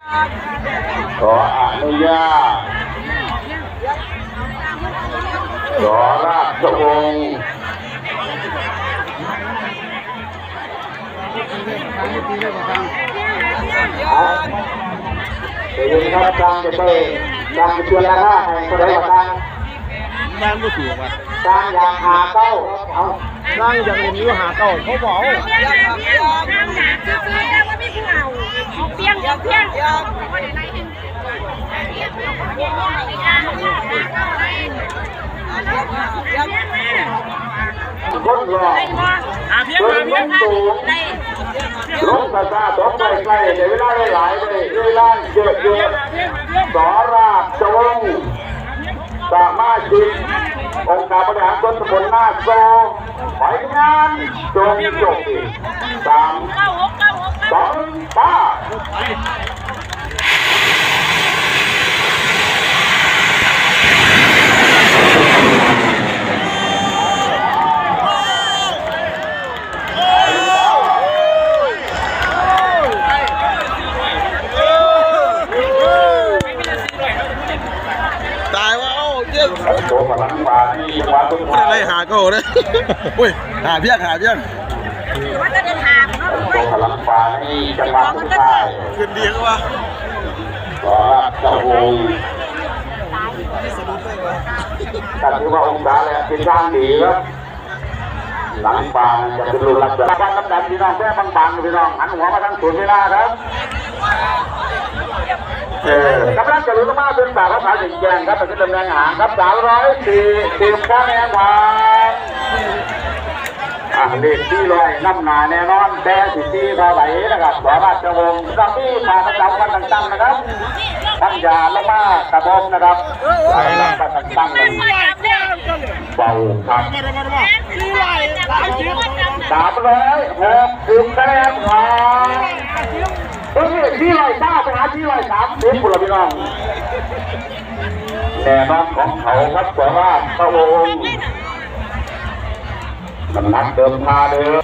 ขออนุญาตขอราชวงศ์เดี๋ยวนี้ครับการจะไปการจะชวนราคาให้คนใดมาตั้งบ้านไม่ถูกอ่ะการอยากหาเก้าเอาร่างอย่างนี้หาเก้าเขาบอกเพียงน้ำหนักซื้อได้ว่าไม่ผู้เอาเพียงคนรอเพิ่มลงสูงลงกระซ่าตกใกล้ๆเดี๋ยวเวลาหลายเลยเวลาเยอะๆสอราชวงศ์สามารถจิตองค์การบริหารส่วนตำบลนาโซหอยงานจงจบ3 2 ป้าตายว่าเยี่ยมโตพลังป่าที่จังหวัดสุพรรณบุรีอะไรหาเก้าเลยอุ้ยหาเพี้ยนว่าจะเดินทางโตพลังป่าที่จังหวัดสุพรรณบุรีขึ้นดีก็ว่าขอรับเจ้าองค์ถ้าถือว่าองค์การแล้วเป็นช่างดีครับหลังป่าจะเป็นรูปลักษณะบ้านลำดับพี่น้องแค่บางๆพี่น้องหันหัวมาทางศูนย์เวลาครับกำลังจะรู้ว่าเป็นสาวภาษาหญิงแกงครับเป็นตำแหน่งหางครับ340คะแนนผ่านเลขที่ลอยน้ำหนาแน่นอนแต่ที่เท่าไหร่นะครับขอราชวงศ์สังที่มาประจำวันต่างๆนะครับท่านยาละมากระบมนะครับอะไรต่างๆเบาครับ360คะแนนผ่านที่ลอย9ไปหาที่ลอย30บุรุษพี่น้องแน่นอนของเขาครับขอราชวงศ์มันนักเดิมพาเดิม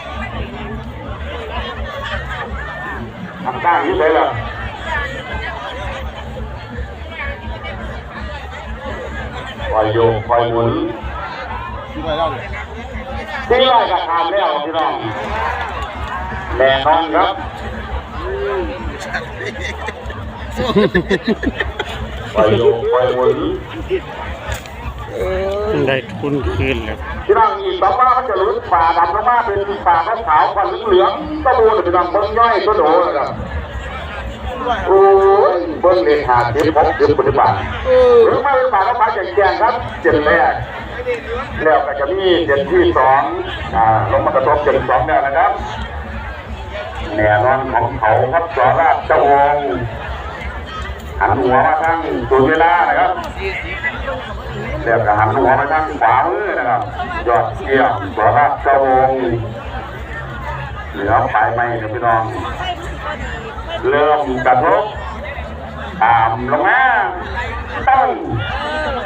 ทำการที่ไหนล่ะคอยโยกคอยหมุนที่ไรกับทานแล้วพี่น้องแน่นอนครับคอยโยกคอยหมุนได้ทุนคืนเลยพี่น้องอีกต่อมาเขาจะรู้ป่าดำลงมาเป็นป่าขาวๆฟันเหลืองๆก็ดูเลยพี่น้องบนย่อยก็โดนนะครับโอ้ยเบิ้งเลขาเจ็บพกเจ็บปฏิบัติหรือไม่เป็นป่าขาวๆแจงๆครับเจ็ดแรกแล้วก็จะมีเจ็ดที่2ลงมากระทบเจ็ด2แล้วนะครับแน่นอนของเขาครับสอราชวงศ์หันหัวมาทางศูนย์เวลานะครับเดี๋ยวก็หันหัวมาทางขวามือนะครับยอดเยี่ยมสอราชวงศ์เหลือปลายไม้นะพี่น้องเริ่มกระทบตามลงมาตั้ง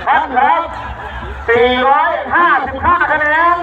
พัดครับ455คะแนน